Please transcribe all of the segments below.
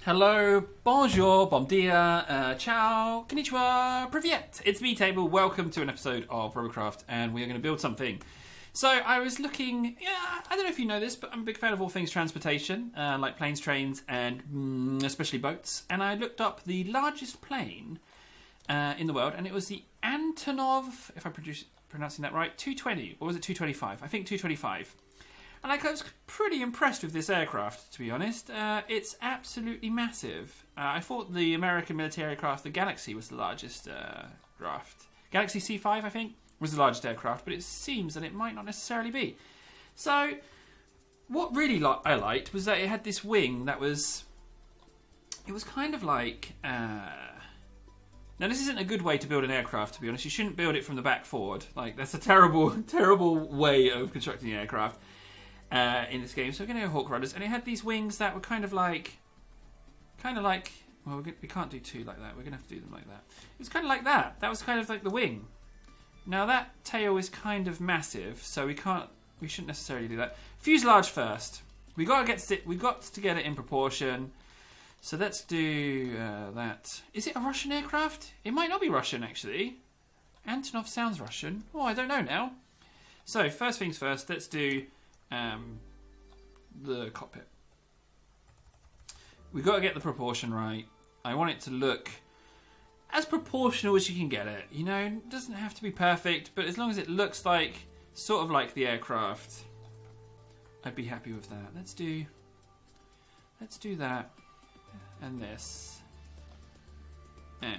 Hello, bonjour, bom dia, ciao, konnichiwa, privyet. It's me, Table. Welcome to an episode of Robocraft, and we are going to build something. So I was looking, I don't know if you know this, but I'm a big fan of all things transportation, like planes, trains, and especially boats. And I looked up the largest plane in the world, and it was the Antonov, if I'm pronouncing that right, 220, or was it 225? I think 225. And I was pretty impressed with this aircraft, to be honest. It's absolutely massive. I thought the American military aircraft, the Galaxy, was the largest craft. Galaxy C5, I think, was the largest aircraft, but it seems that it might not necessarily be. So, what really I liked was that it had this wing that was... It was kind of like... Now, this isn't a good way to build an aircraft, to be honest. You shouldn't build it from the back forward. Like, that's a terrible, terrible way of constructing an aircraft. In this game, so we're going to go Hawk Rudders, and it had these wings that were kind of like, well, we can't do two like that. We're going to have to do them like that. It was kind of like that. That was kind of like the wing. Now that tail is kind of massive, so we shouldn't necessarily do that. Fuselage first. We got to get it in proportion. So let's do that. Is it a Russian aircraft? It might not be Russian actually. Antonov sounds Russian. Oh, I don't know now. So first things first. Let's do. The cockpit. We've got to get the proportion right. I want it to look as proportional as you can get it. You know, it doesn't have to be perfect, but as long as it looks like, sort of like the aircraft, I'd be happy with that. Let's do that, and this, and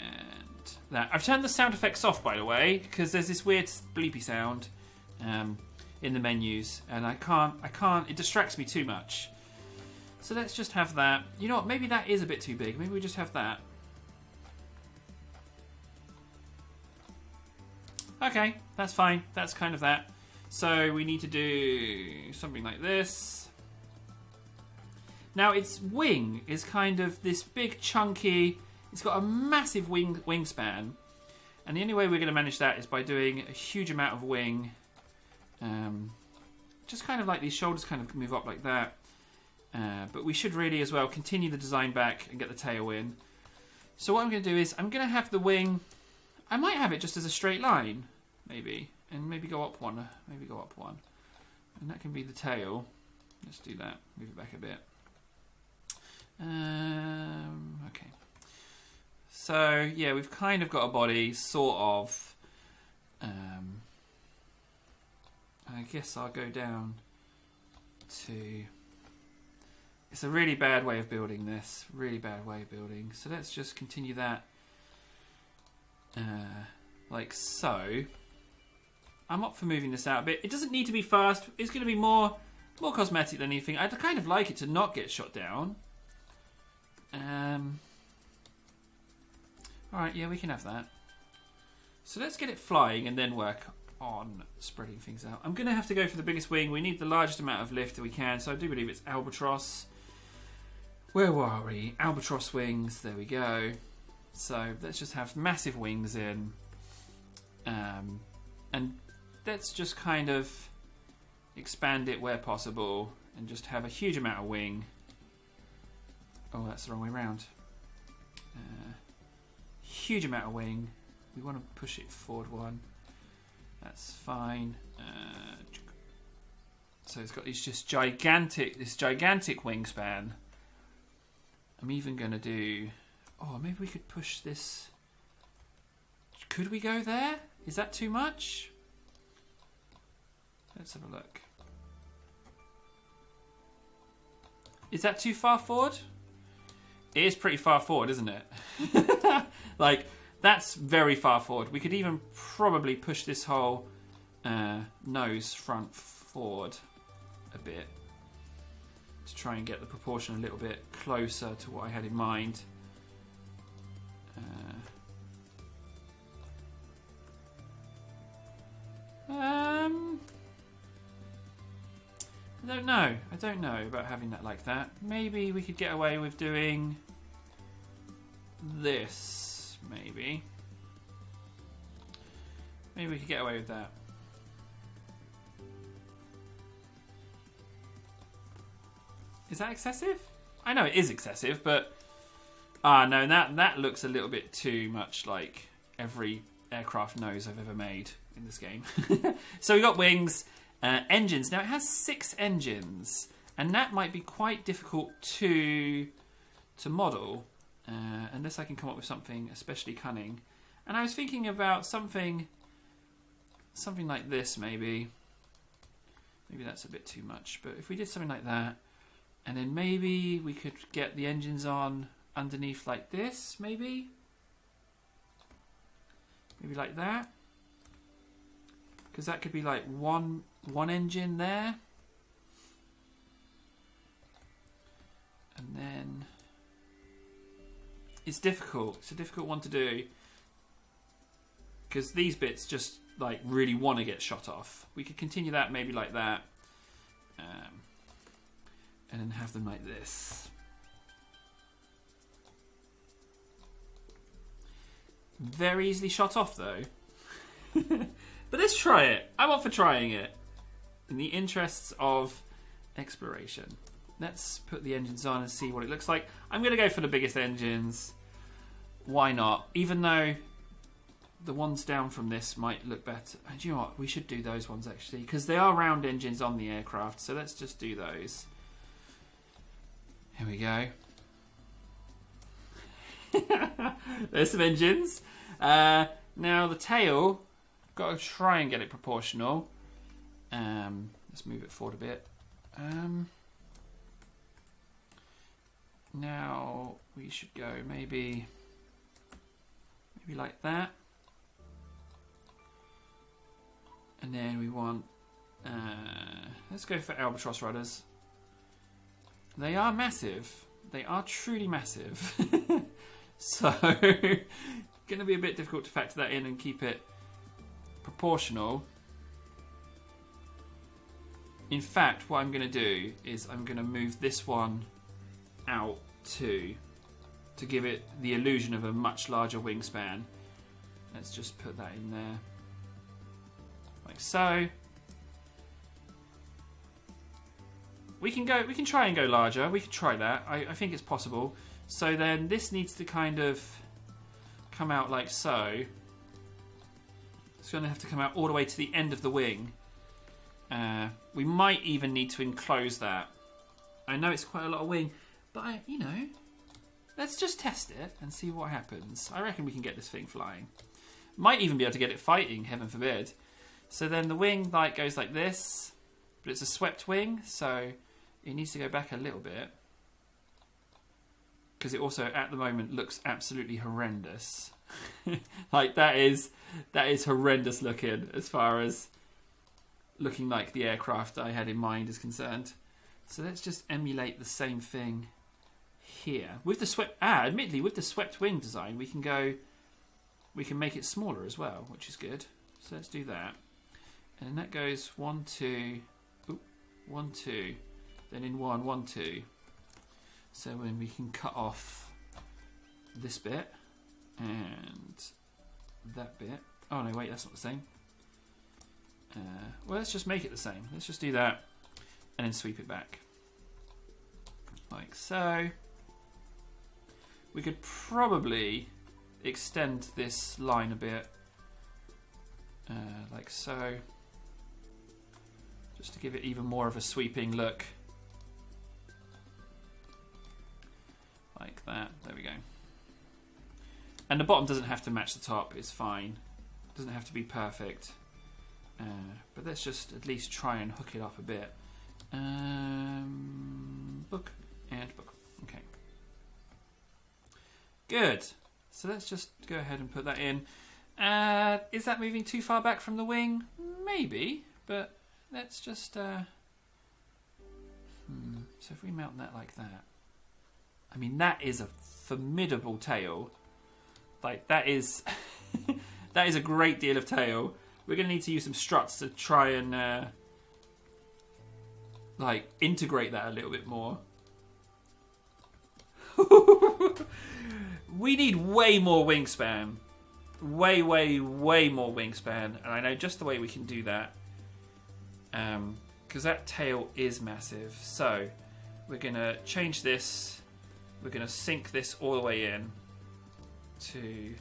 that. I've turned the sound effects off, by the way, because there's this weird bleepy sound. In the menus, and I can't, it distracts me too much. So let's just have that. You know what, maybe that is a bit too big. Maybe we just have that. Okay, that's fine. That's kind of that. So we need to do something like this. Now its wing is kind of this big chunky, it's got a massive wingspan. And the only way we're going to manage that is by doing a huge amount of wing. Just kind of like these shoulders kind of move up like that. But we should really as well continue the design back and get the tail in. So what I'm going to do is I'm going to have the wing... I might have it just as a straight line, maybe. And maybe go up one. Maybe go up one. And that can be the tail. Let's do that. Move it back a bit. Okay. So, yeah, we've kind of got a body, sort of... I guess I'll go down to... It's a really bad way of building this. Really bad way of building. So let's just continue that like so. I'm up for moving this out a bit. It doesn't need to be fast. It's going to be more cosmetic than anything. I'd kind of like it to not get shot down. Alright, yeah, we can have that. So let's get it flying and then work on spreading things out. I'm going to have to go for the biggest wing. We need the largest amount of lift that we can, so I do believe it's Albatross. Where were we? Albatross wings. There we go. So let's just have massive wings in. And let's just kind of expand it where possible and just have a huge amount of wing. Oh, that's the wrong way around. Huge amount of wing. We want to push it forward one. That's fine. So it's got this gigantic wingspan. I'm even going to do... Oh, maybe we could push this... Could we go there? Is that too much? Let's have a look. Is that too far forward? It is pretty far forward, isn't it? Like... That's very far forward. We could even probably push this whole nose front forward a bit to try and get the proportion a little bit closer to what I had in mind. I don't know. I don't know about having that like that. Maybe we could get away with doing this. Maybe we could get away with that. Is that excessive? I know it is excessive, but Ah, no, that looks a little bit too much like every aircraft nose I've ever made in this game. So we got wings, engines. Now it has 6 engines, and that might be quite difficult to model, unless I can come up with something especially cunning. And I was thinking about something like this, maybe. Maybe that's a bit too much, but if we did something like that, and then maybe we could get the engines on underneath like this, maybe like that, because that could be like one engine there, and then it's difficult. It's a difficult one to do because these bits just like really want to get shot off. We could continue that maybe like that, and then have them like this. Very easily shot off though. But let's try it. I'm up for trying it. In the interests of exploration. Let's put the engines on and see what it looks like. I'm going to go for the biggest engines. Why not? Even though the ones down from this might look better. Do you know what? We should do those ones actually. Because they are round engines on the aircraft. So let's just do those. Here we go. There's some engines. Now the tail, got to try and get it proportional. Let's move it forward a bit. Now we should go maybe like that, and then we want. Let's go for albatross rudders. They are massive. They are truly massive. So, going to be a bit difficult to factor that in and keep it proportional. In fact, what I'm going to do is I'm going to move this one out to give it the illusion of a much larger wingspan. Let's just put that in there, like so. We can try and go larger. We can try that. I think it's possible. So then this needs to kind of come out like so. It's going to have to come out all the way to the end of the wing. We might even need to enclose that. I know it's quite a lot of wing, but let's just test it and see what happens. I reckon we can get this thing flying. Might even be able to get it fighting, heaven forbid. So then the wing goes like this, but it's a swept wing, so it needs to go back a little bit. Because it also, at the moment, looks absolutely horrendous. Like, that is horrendous looking as far as looking like the aircraft I had in mind is concerned. So let's just emulate the same thing here. With the swept, admittedly, with the swept wing design, we can make it smaller as well, which is good. So let's do that. And then that goes 1, 2, 1, 2, then in 1, 1, 2. So when we can cut off this bit and that bit. Oh no, wait, that's not the same. Well, let's just make it the same. Let's just do that and then sweep it back. Like so. We could probably extend this line a bit. Like so. Just to give it even more of a sweeping look. Like that. There we go. And the bottom doesn't have to match the top. It's fine. It doesn't have to be perfect. But let's just at least try and hook it up a bit. Book and book. Okay. Good. So let's just go ahead and put that in. Is that moving too far back from the wing? Maybe. But let's just... So if we mount that like that. I mean, that is a formidable tail. Like, that is... that is a great deal of tail. We're going to need to use some struts to try and... like, integrate that a little bit more. We need way more wingspan. Way, way, way more wingspan. And I know just the way we can do that. Because that tail is massive. So, we're going to change this we're going to sink this all the way in to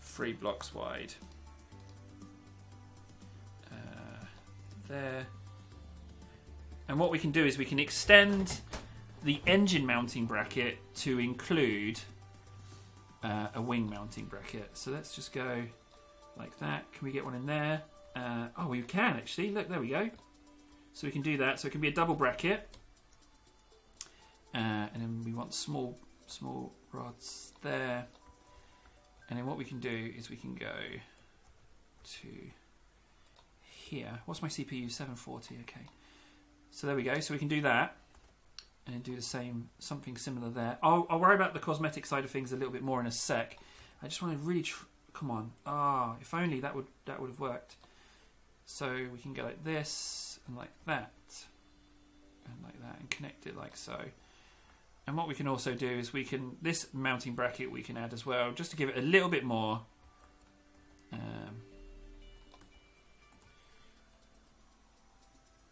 3 blocks wide. There. And what we can do is we can extend the engine mounting bracket to include a wing mounting bracket. So let's just go like that. Can we get one in there? Oh, we can actually. Look, there we go. So we can do that. So it can be a double bracket. And then we want small rods there. And then what we can do is we can go to here. What's my CPU? 740. Okay. So there we go. So we can do that. And do the same, something similar there. I'll worry about the cosmetic side of things a little bit more in a sec. I just want to really come on. If only that would have worked. So we can go like this and like that and like that and connect it like so. And what we can also do is we can this mounting bracket we can add as well, just to give it a little bit more.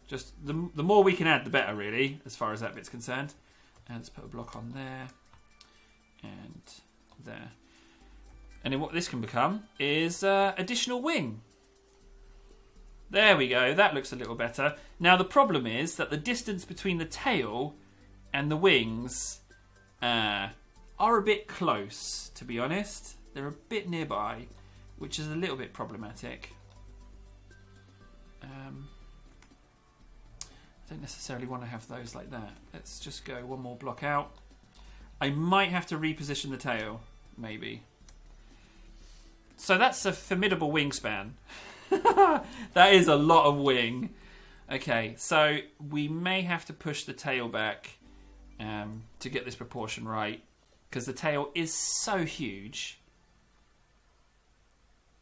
Just the more we can add, the better, really, as far as that bit's concerned. And let's put a block on there and there. And then what this can become is additional wing. There we go. That looks a little better. Now the problem is that the distance between the tail and the wings are a bit close, to be honest. They're a bit nearby, which is a little bit problematic. I don't necessarily want to have those like that. Let's just go one more block out. I might have to reposition the tail, maybe. So that's a formidable wingspan. That is a lot of wing. Okay, so we may have to push the tail back to get this proportion right, because the tail is so huge.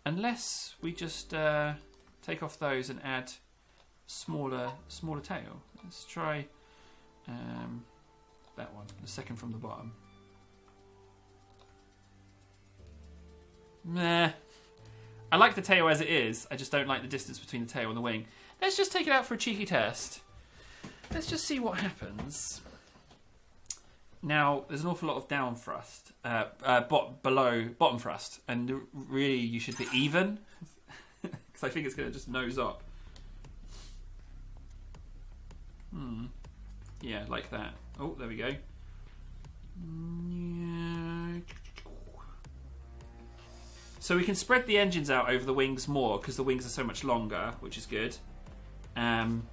Unless we just take off those and add smaller tail. Let's try that one, the second from the bottom. Meh. I like the tail as it is. I just don't like the distance between the tail and the wing. Let's just take it out for a cheeky test. Let's just see what happens. Now, there's an awful lot of down thrust, below bottom thrust, and really you should be even, because I think it's going to just nose up. Yeah, like that. Oh, there we go. So we can spread the engines out over the wings more because the wings are so much longer, which is good. And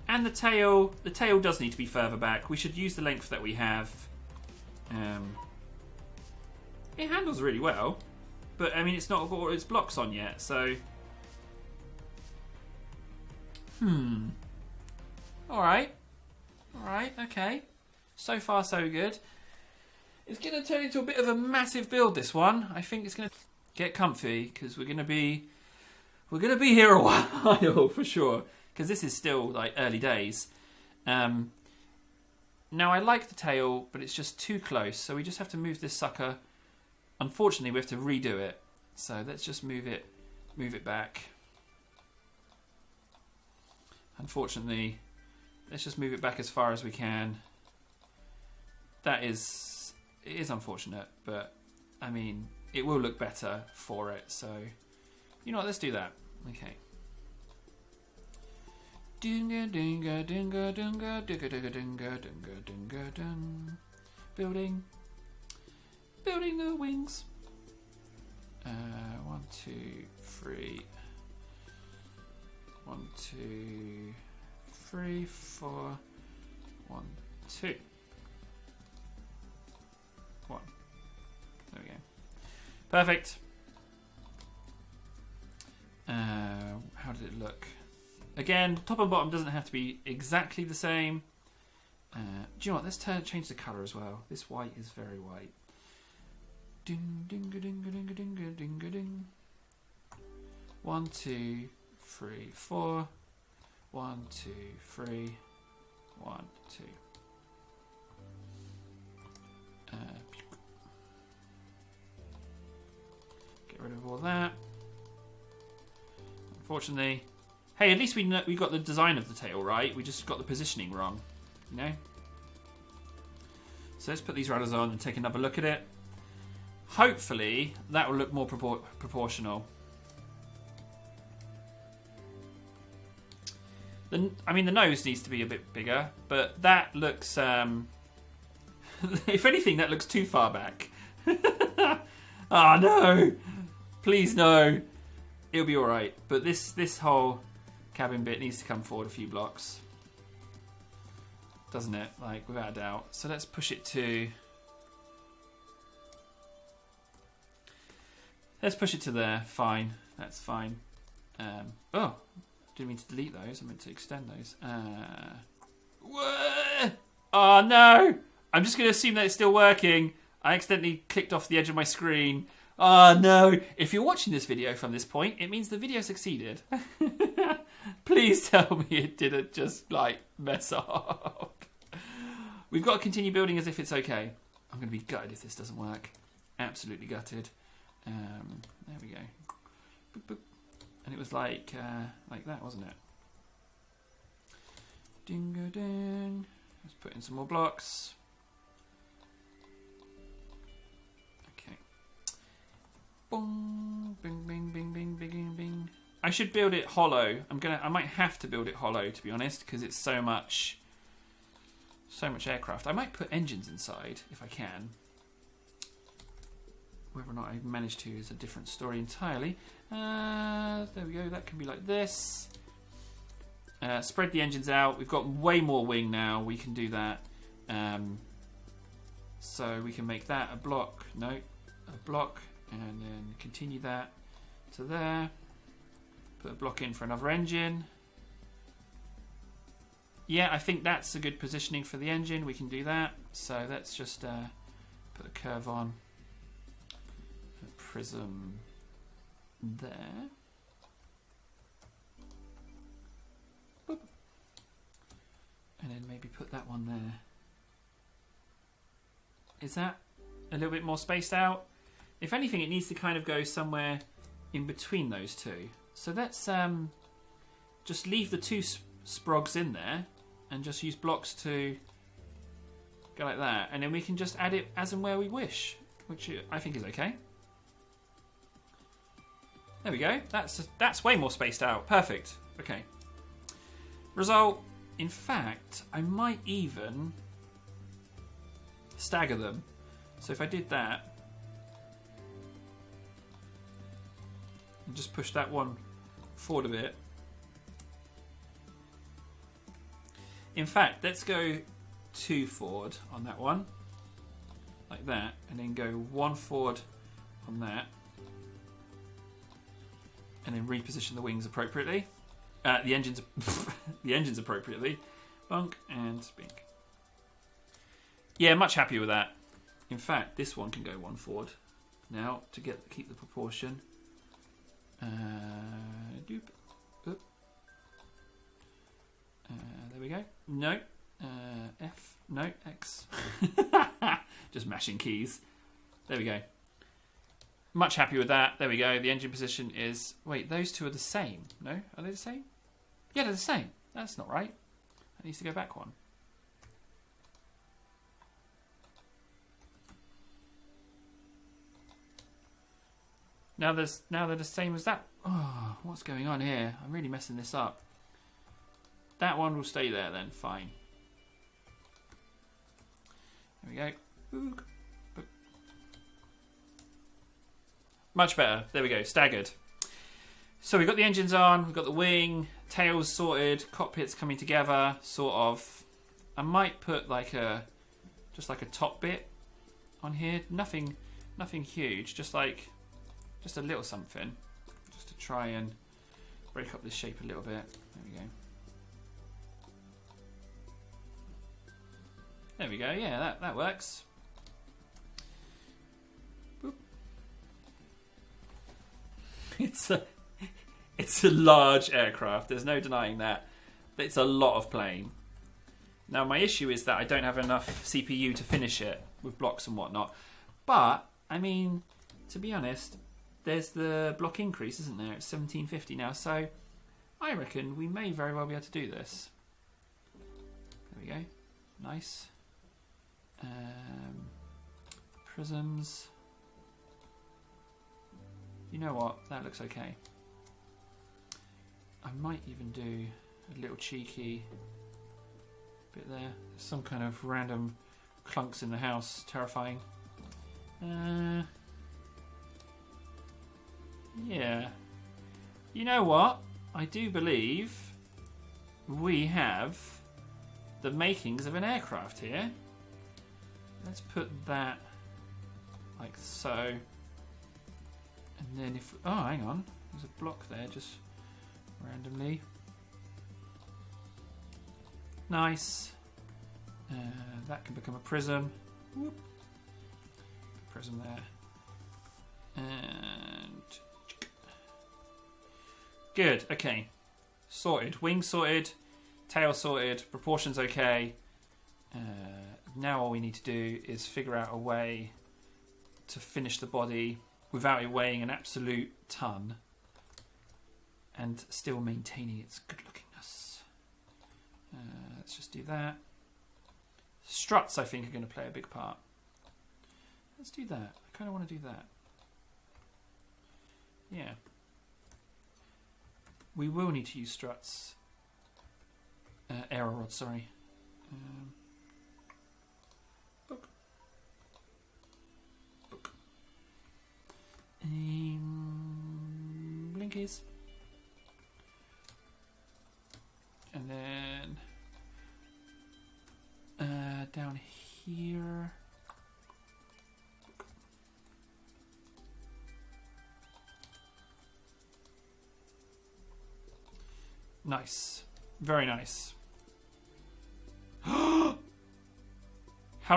the tail does need to be further back. We should use the length that we have. It handles really well, but I mean it's not got all its blocks on yet, so. Alright, okay. So far so good. It's going to turn into a bit of a massive build, this one. I think it's going to get comfy, because we're going to be here a while, for sure. Because this is still, like, early days. Now, I like the tail, but it's just too close, so we just have to move this sucker. Unfortunately, we have to redo it. So let's just move it back. Unfortunately, let's just move it back as far as we can. It is unfortunate, but I mean, it will look better for it. So, you know what? Let's do that. Okay. Building the wings. 1, 2, 3. 1, 2, 3, 4. 1, 2. 1. There we go. Perfect. How did it look? Again, top and bottom doesn't have to be exactly the same. Do you know what? Let's change the colour as well. This white is very white. Ding, ding, ding, ding, ding, ding, ding. 1, 2, 3, 4. 1, 2, 3. 1, 2. Get rid of all that. Unfortunately, hey, at least we got the design of the tail right. We just got the positioning wrong, you know. So let's put these rudders on and take another look at it. Hopefully that will look more proportional. I mean, the nose needs to be a bit bigger, but that looks... if anything, that looks too far back. Oh, no! Please, no. It'll be alright. But this whole cabin bit needs to come forward a few blocks. Doesn't it? Like, without a doubt. So let's push it to... Let's push it to there. Fine. That's fine. Oh, didn't mean to delete those. I meant to extend those. Oh, no! I'm just going to assume that it's still working. I accidentally clicked off the edge of my screen. Oh, no. If you're watching this video from this point, it means the video succeeded. Please tell me it didn't just, like, mess up. We've got to continue building as if it's okay. I'm going to be gutted if this doesn't work. Absolutely gutted. There we go. Boop, boop. And it was like that, wasn't it? Dingo ding. Let's put in some more blocks. Okay. Boom, bing, bing, bing, bing, bing, bing, bing. I should build it hollow. I might have to build it hollow, to be honest, because it's so much aircraft. I might put engines inside if I can. Whether or not I manage to is a different story entirely. There we go. That can be like this. Spread the engines out. We've got way more wing now. We can do that. So we can make that a block. No, a block, and then continue that to there. Put a block in for another engine. Yeah, I think that's a good positioning for the engine. We can do that. So let's just put a curve on. A prism there. Boop. And then maybe put that one there. Is that a little bit more spaced out? If anything, it needs to kind of go somewhere in between those two. So let's just leave the two sprogs in there and just use blocks to go like that. And then we can just add it as and where we wish, which I think is okay. There we go. That's way more spaced out. Perfect. Okay. Result. In fact, I might even stagger them. So if I did that and just push that one forward a bit. In fact, let's go 2 forward on that one, like that, and then go 1 forward on that, and then reposition the wings appropriately. The engines, the engines appropriately. Bunk and spink. Yeah, much happier with that. In fact, this one can go 1 forward now to keep the proportion. Doop. Oop. There we go. No. F. No. X. Just mashing keys. There we go. Much happier with that. There we go. The engine position is... Wait, those two are the same. No? Are they the same? Yeah, they're the same. That's not right. That needs to go back one. Now they're the same as that. Oh, what's going on here? I'm really messing this up. That one will stay there then. Fine. There we go. Ooh. Much better. There we go. Staggered. So we've got the engines on. We've got the wing. Tails sorted. Cockpits coming together. Sort of. I might put like just like a top bit on here. Nothing huge. Just a little something. Just to try and break up this shape a little bit. There we go. There we go. Yeah, that works. Boop. It's a large aircraft. There's no denying that. It's a lot of plane. Now my issue is that I don't have enough CPU to finish it with blocks and whatnot. But I mean, to be honest, there's the block increase, isn't there? It's 1750 now, so I reckon we may very well be able to do this. There we go. Nice. Prisms. You know what? That looks okay. I might even do a little cheeky bit there. Some kind of random clunks in the house. Terrifying. Yeah. You know what? I do believe we have the makings of an aircraft here. Let's put that like so. And then if... Oh, hang on. There's a block there just randomly. Nice. That can become a prism. Whoop. Prism there. And... Good. Okay. Sorted. Wings sorted. Tail sorted. Proportions okay. Now all we need to do is figure out a way to finish the body without it weighing an absolute ton and still maintaining its good lookingness. Let's just do that. Struts, I think, are going to play a big part. Let's do that. I kind of want to do that. Yeah. We will need to use struts. Arrow rods, sorry. Book. Book. Blinkies. And then down here. Nice. Very nice. How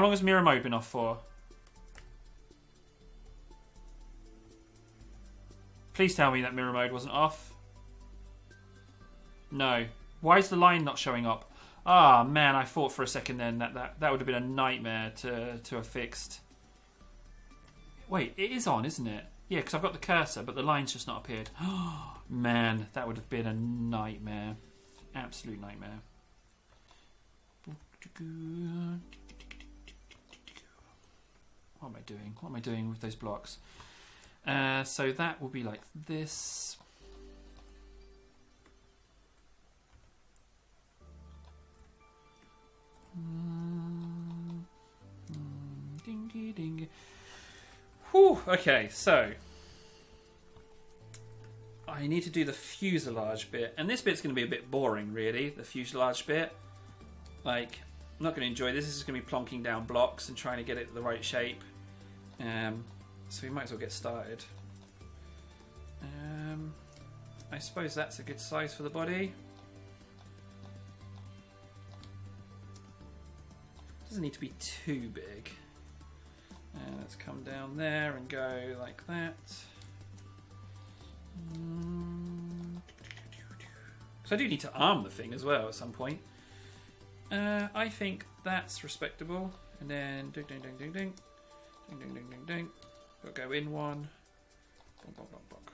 long has mirror mode been off for? Please tell me that mirror mode wasn't off. No. Why is the line not showing up? Ah, man, I thought for a second then that would have been a nightmare to have fixed. Wait, it is on, isn't it? Yeah, because I've got the cursor, but the line's just not appeared. Man, that would have been a nightmare. Absolute nightmare. What am I doing? What am I doing with those blocks? So that will be like this. Dingy dingy. Whew, okay, so I need to do the fuselage bit, and this bit's going to be a bit boring, really. The fuselage bit, like, I'm not going to enjoy this. This is going to be plonking down blocks and trying to get it the right shape. So we might as well get started. I suppose that's a good size for the body. Doesn't need to be too big. Let's come down there and go like that. So I do need to arm the thing as well at some point. I think that's respectable. And then ding ding ding ding ding ding ding ding ding ding. We'll go in one. Bonk, bonk, bonk, bonk.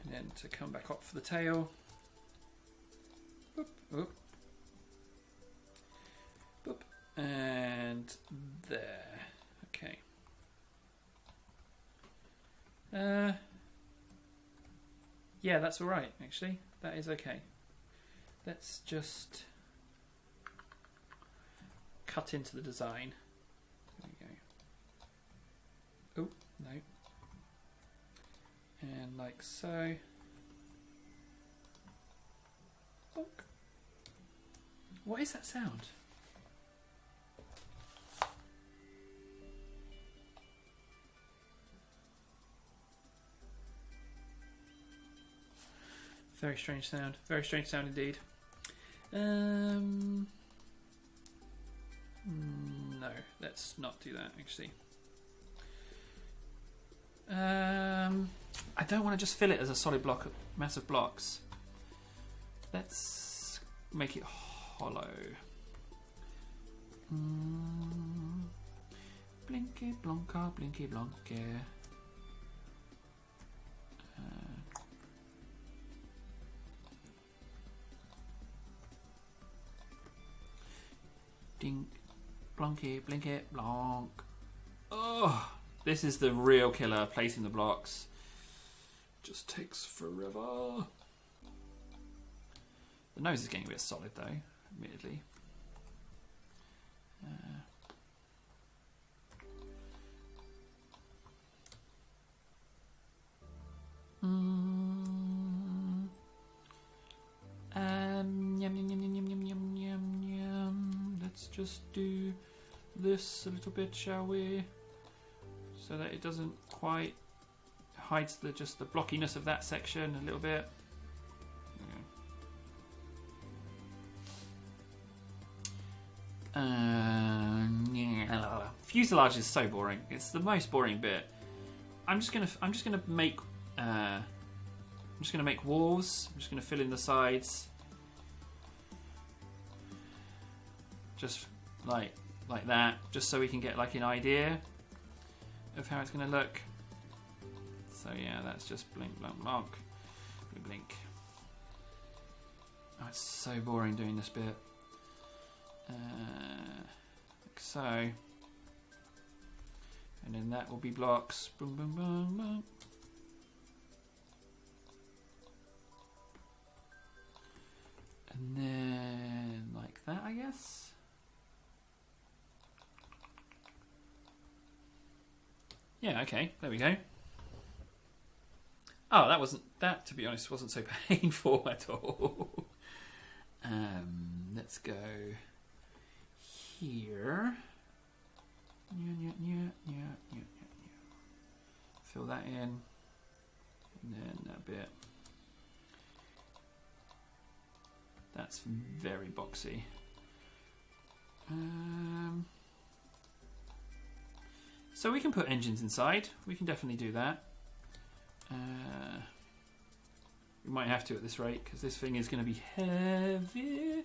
And then to come back up for the tail. Boop, boop. Boop. And there. Okay. Yeah, that's alright, actually. That is okay. Let's just cut into the design. There we go. Oh, no. And like so. Bonk. What is that sound? Very strange sound. Very strange sound indeed. No, let's not do that, actually. I don't want to just fill it as a solid block of massive blocks. Let's make it hollow. Blinky blonka, blinky blonky. Ding, Blonky, blink it, blonk. Oh, this is the real killer, placing the blocks. Just takes forever. The nose is getting a bit solid though, admittedly. Yum, yum, yum, yum, yum, yum, yum, yum. Let's just do this a little bit, shall we? So that it doesn't quite hides just the blockiness of that section a little bit. Fuselage is so boring. It's the most boring bit. I'm just gonna make walls. I'm just gonna fill in the sides, just like that, just so we can get like an idea of how it's gonna look. So yeah, that's just blink, blink, blink, blink, blink. Oh, it's so boring doing this bit. Like so, and then that will be blocks. Boom, boom, boom, boom. And then like that, I guess. Yeah, okay, there we go. Oh, that to be honest wasn't so painful at all. Let's go here. Fill that in, and then that bit. That's very boxy. So we can put engines inside. We can definitely do that. We might have to at this rate because this thing is going to be heavy.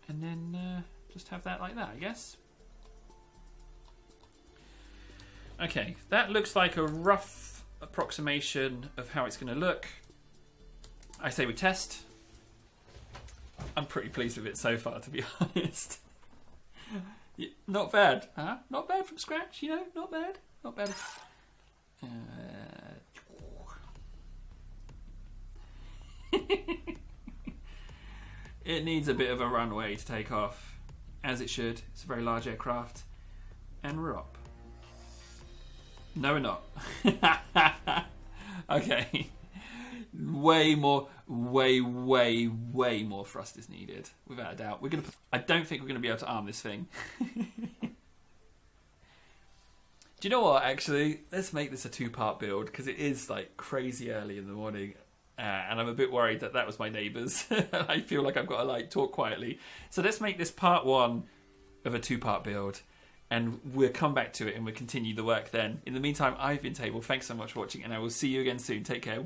And then just have that like that, I guess. Okay, that looks like a rough approximation of how it's going to look. I say we test. I'm pretty pleased with it so far, to be honest. Not bad, huh? Not bad from scratch, you know? Not bad. Not bad. It needs a bit of a runway to take off, as it should. It's a very large aircraft. And we're up. No, we're not. Okay. Way more thrust is needed, without a doubt. I don't think we're gonna be able to arm this thing. Do you know what? Actually, let's make this a two-part build because it is like crazy early in the morning, and I'm a bit worried that was my neighbours. I feel like I've got to like talk quietly. So let's make this part one of a two-part build. And we'll come back to it and we'll continue the work then. In the meantime, I've been Table. Thanks so much for watching, and I will see you again soon. Take care.